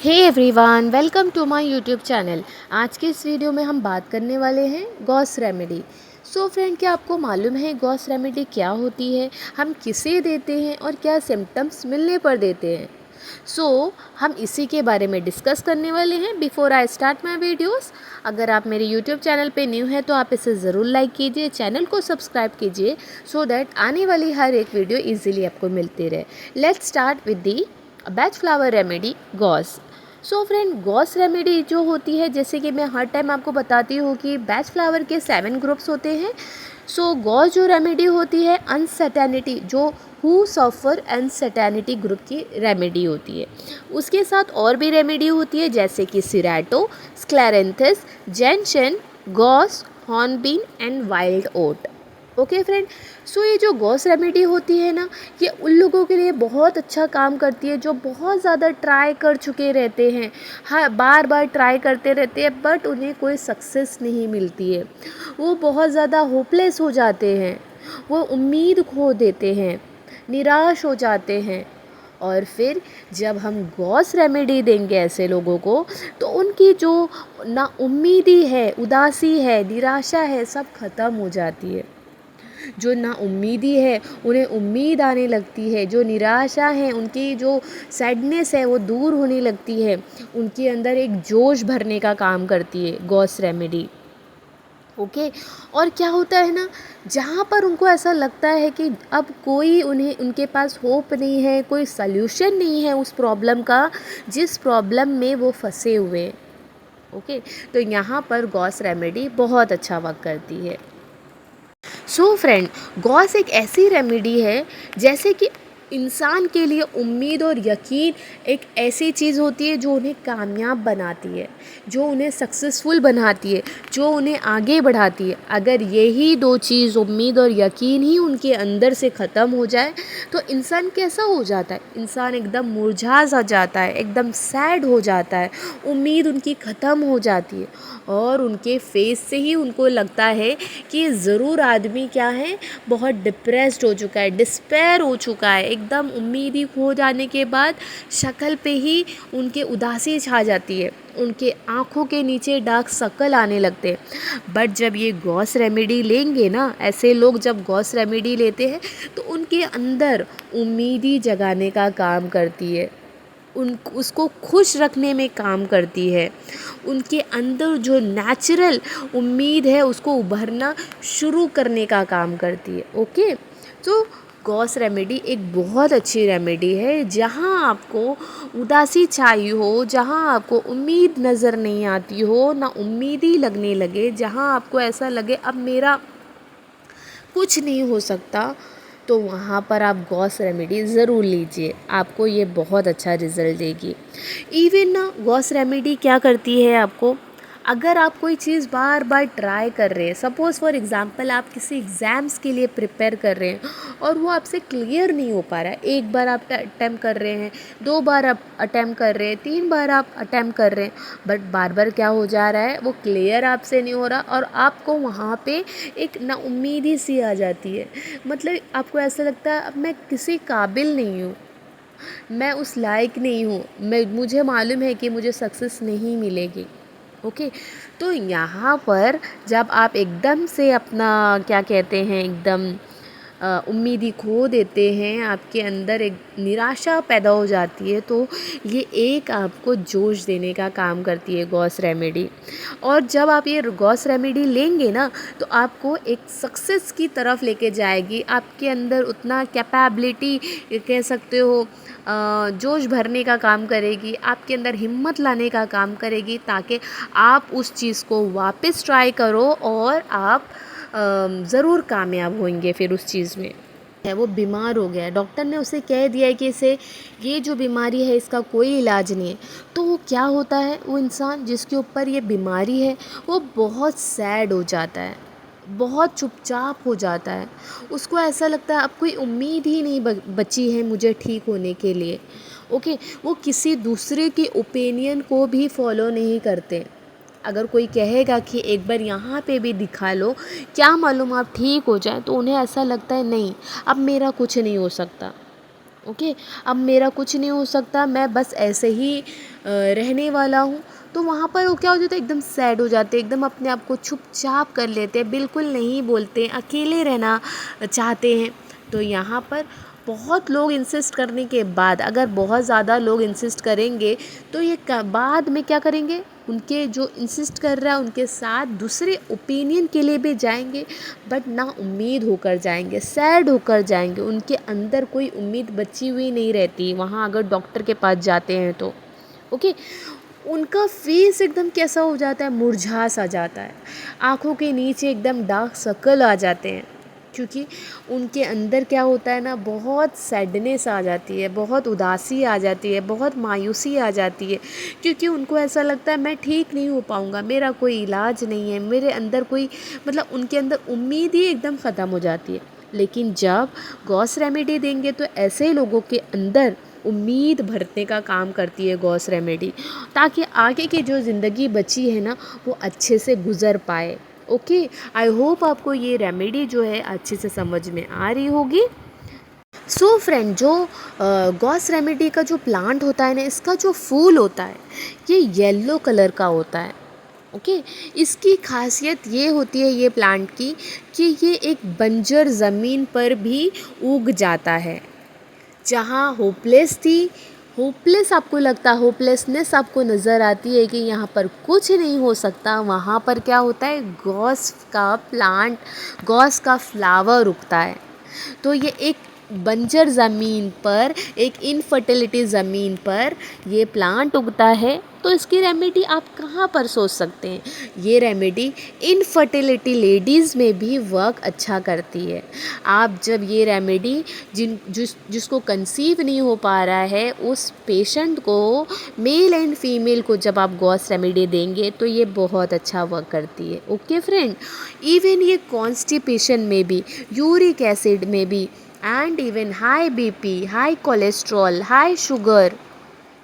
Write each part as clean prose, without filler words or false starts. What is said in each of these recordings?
Hey everyone, welcome to my YouTube channel. आज के इस वीडियो में हम बात करने वाले हैं गॉस रेमेडी। सो फ्रेंड, क्या आपको मालूम है गॉस रेमेडी क्या होती है, हम किसे देते हैं और क्या सिम्टम्स मिलने पर देते हैं? हम इसी के बारे में डिस्कस करने वाले हैं। Before I start my videos, अगर आप मेरे यूट्यूब चैनल पे न्यू हैं तो आप इसे ज़रूर लाइक कीजिए, चैनल को सब्सक्राइब कीजिए सो दैट आने वाली हर एक वीडियो ईजिली आपको मिलती रहे। Let's start with the batch flower remedy Gauss. So friend, Gauss remedy जो होती है, जैसे कि मैं हर टाइम आपको बताती हूँ कि बैच फ्लावर के 7 ग्रुप्स होते हैं। गॉस जो रेमेडी होती है अनसर्टेनिटी, जो हु सफ़र अनसर्टेनिटी ग्रुप की रेमेडी होती है। उसके साथ और भी रेमेडी होती है जैसे कि cerato, scleranthus, gentian, gorse, hornbeam and wild oat. Okay friend, ये जो गॉस रेमेडी होती है ना, ये उन लोगों के लिए बहुत अच्छा काम करती है जो बहुत ज़्यादा ट्राई कर चुके रहते हैं, हाँ, बार बार ट्राई करते रहते हैं, बट उन्हें कोई सक्सेस नहीं मिलती है। वो बहुत ज़्यादा होपलेस हो जाते हैं, वो उम्मीद खो देते हैं, निराश हो जाते हैं। और फिर जब हम गॉस रेमेडी देंगे ऐसे लोगों को, तो उनकी जो ना उम्मीदी है, उदासी है, निराशा है, सब ख़त्म हो जाती है। जो ना उम्मीदी है उन्हें उम्मीद आने लगती है, जो निराशा है उनकी जो सैडनेस है वो दूर होने लगती है, उनके अंदर एक जोश भरने का काम करती है गॉस रेमेडी। ओके, और क्या होता है ना, जहाँ पर उनको ऐसा लगता है कि अब कोई उन्हें, उनके पास होप नहीं है, कोई सल्यूशन नहीं है उस प्रॉब्लम का जिस प्रॉब्लम में वो फंसे हुए हैं। ओके, तो यहाँ पर गॉस रेमेडी बहुत अच्छा वर्क करती है। फ्रेंड, गॉस एक ऐसी रेमेडी है जैसे कि इंसान के लिए उम्मीद और यकीन एक ऐसी चीज़ होती है जो उन्हें कामयाब बनाती है, जो उन्हें सक्सेसफुल बनाती है, जो उन्हें आगे बढ़ाती है। अगर यही दो चीज़, उम्मीद और यकीन ही उनके अंदर से ख़त्म हो जाए तो इंसान कैसा हो जाता है? इंसान एकदम मुरझा सा जाता है, एकदम सैड हो जाता है, उम्मीद उनकी ख़त्म हो जाती है और उनके फेस से ही उनको लगता है कि ज़रूर आदमी क्या है, बहुत डिप्रेस्ड हो चुका है, डिस्पेयर हो चुका है। एकदम उम्मीद ही खो जाने के बाद शक्ल पे ही उनके उदासी छा जाती है, उनके आँखों के नीचे डार्क सर्कल आने लगते हैं। बट जब ये गॉस रेमेडी लेंगे ना, ऐसे लोग जब गॉस रेमेडी लेते हैं तो उनके अंदर उम्मीदी जगाने का काम करती है, उसको खुश रखने में काम करती है, उनके अंदर जो नेचुरल उम्मीद है उसको उभरना शुरू करने का काम करती है। ओके, तो गॉस रेमेडी एक बहुत अच्छी रेमेडी है। जहाँ आपको उदासी छाई हो, जहाँ आपको उम्मीद नज़र नहीं आती हो, ना उम्मीद ही लगने लगे, जहाँ आपको ऐसा लगे अब मेरा कुछ नहीं हो सकता, तो वहाँ पर आप गॉस रेमेडी ज़रूर लीजिए, आपको ये बहुत अच्छा रिज़ल्ट देगी। इवन ना गॉस रेमेडी क्या करती है आपको, अगर आप कोई चीज़ बार बार ट्राई कर रहे हैं, सपोज़ फॉर एग्ज़ाम्पल आप किसी एग्ज़ाम्स के लिए प्रिपेयर कर रहे हैं और वो आपसे क्लियर नहीं हो पा रहा है, एक बार आप अटैम्प्ट कर रहे हैं, 2 बार आप अटैम्प्ट कर रहे हैं, 3 बार आप अटैम्प्ट कर रहे हैं, बट बार बार क्या हो जा रहा है, वो क्लियर आपसे नहीं हो रहा और आपको वहाँ पे एक ना उम्मीदी सी आ जाती है। मतलब आपको ऐसा लगता है अब मैं किसी काबिल नहीं हूँ, मैं उस लायक नहीं हूँ, मुझे मालूम है कि मुझे सक्सेस नहीं मिलेगी। ओके, तो यहाँ पर जब आप एकदम से अपना क्या कहते हैं, एकदम उम्मीद ही खो देते हैं, आपके अंदर एक निराशा पैदा हो जाती है, तो ये एक आपको जोश देने का काम करती है गॉस रेमेडी। और जब आप ये गॉस रेमेडी लेंगे ना, तो आपको एक सक्सेस की तरफ लेके जाएगी, आपके अंदर उतना कैपेबिलिटी कह सकते हो, जोश भरने का काम करेगी, आपके अंदर हिम्मत लाने का काम करेगी, ताकि आप उस चीज़ को वापस ट्राई करो और आप ज़रूर कामयाब होंगे फिर उस चीज़ में। है वो बीमार हो गया है, डॉक्टर ने उसे कह दिया है कि इसे, ये जो बीमारी है इसका कोई इलाज नहीं है, तो वो क्या होता है, वो इंसान जिसके ऊपर ये बीमारी है वो बहुत सैड हो जाता है, बहुत चुपचाप हो जाता है, उसको ऐसा लगता है अब कोई उम्मीद ही नहीं बची है मुझे ठीक होने के लिए। ओके, वो किसी दूसरे की ओपिनियन को भी फॉलो नहीं करते। अगर कोई कहेगा कि एक बार यहाँ पे भी दिखा लो, क्या मालूम आप ठीक हो जाए, तो उन्हें ऐसा लगता है नहीं, अब मेरा कुछ नहीं हो सकता। ओके, अब मेरा कुछ नहीं हो सकता, मैं बस ऐसे ही रहने वाला हूँ। तो वहाँ पर वो क्या हो जाता है, एकदम सैड हो जाते हैं, एकदम अपने आप को चुपचाप कर लेते हैं, बिल्कुल नहीं बोलते, अकेले रहना चाहते हैं। तो यहाँ पर बहुत लोग इंसिस्ट करने के बाद, अगर बहुत ज़्यादा लोग इंसिस्ट करेंगे तो ये बाद में क्या करेंगे, उनके जो इंसिस्ट कर रहा है उनके साथ दूसरे ओपिनियन के लिए भी जाएंगे, बट ना उम्मीद होकर जाएंगे, सैड होकर जाएंगे, उनके अंदर कोई उम्मीद बची हुई नहीं रहती वहाँ अगर डॉक्टर के पास जाते हैं तो। ओके, उनका फेस एकदम कैसा हो जाता है, मुरझा सा जाता है, आँखों के नीचे एकदम डार्क सर्कल आ जाते हैं, क्योंकि उनके अंदर क्या होता है ना, बहुत सैडनेस आ जाती है, बहुत उदासी आ जाती है, बहुत मायूसी आ जाती है, क्योंकि उनको ऐसा लगता है मैं ठीक नहीं हो पाऊँगा, मेरा कोई इलाज नहीं है, मेरे अंदर कोई, मतलब उनके अंदर उम्मीद ही एकदम ख़त्म हो जाती है। लेकिन जब गॉस रेमेडी देंगे तो ऐसे लोगों के अंदर उम्मीद भरने का काम करती है गॉस रेमेडी, ताकि आगे की जो ज़िंदगी बची है ना वो अच्छे से गुज़र पाए। ओके, आई होप आपको ये रेमेडी जो है अच्छे से समझ में आ रही होगी। सो फ्रेंड, जो गॉस रेमेडी का जो प्लांट होता है ना, इसका जो फूल होता है ये येलो कलर का होता है। ओके, इसकी खासियत ये होती है ये प्लांट की कि ये एक बंजर ज़मीन पर भी उग जाता है। जहाँ होपलेस थी, होपलेस आपको लगता, होपलेसनेस आपको नज़र आती है कि यहाँ पर कुछ नहीं हो सकता, वहाँ पर क्या होता है, गॉस का प्लांट, गॉस का फ्लावर उगता है। तो ये एक बंजर ज़मीन पर, एक इनफर्टिलिटी ज़मीन पर ये प्लांट उगता है। तो इसकी रेमेडी आप कहाँ पर सोच सकते हैं, ये रेमेडी इनफर्टिलिटी लेडीज़ में भी वर्क अच्छा करती है। आप जब ये रेमेडी जिसको कंसीव नहीं हो पा रहा है उस पेशेंट को, मेल एंड फीमेल को, जब आप गॉस रेमेडी देंगे तो ये बहुत अच्छा वर्क करती है। ओके फ्रेंड, इवन ये कॉन्स्टिपेशन में भी, यूरिक एसिड में भी, and even high BP, high cholesterol, high sugar,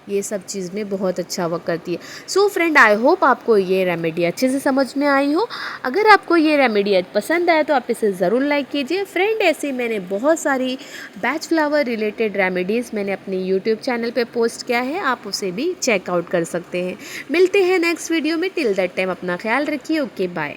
ये सब चीज़ में बहुत अच्छा वर्क करती है। सो फ्रेंड, आई होप आपको ये रेमेडी अच्छे से समझ में आई हो। अगर आपको ये रेमेडी पसंद आए तो आप इसे ज़रूर लाइक कीजिए। फ्रेंड, ऐसे मैंने बहुत सारी बैच फ्लावर रिलेटेड रेमेडीज़ मैंने अपने यूट्यूब चैनल पे पोस्ट किया है, आप उसे भी चेकआउट कर सकते हैं। मिलते हैं नेक्स्ट वीडियो में, टिल दैट टाइम अपना ख्याल रखिए। Okay, bye.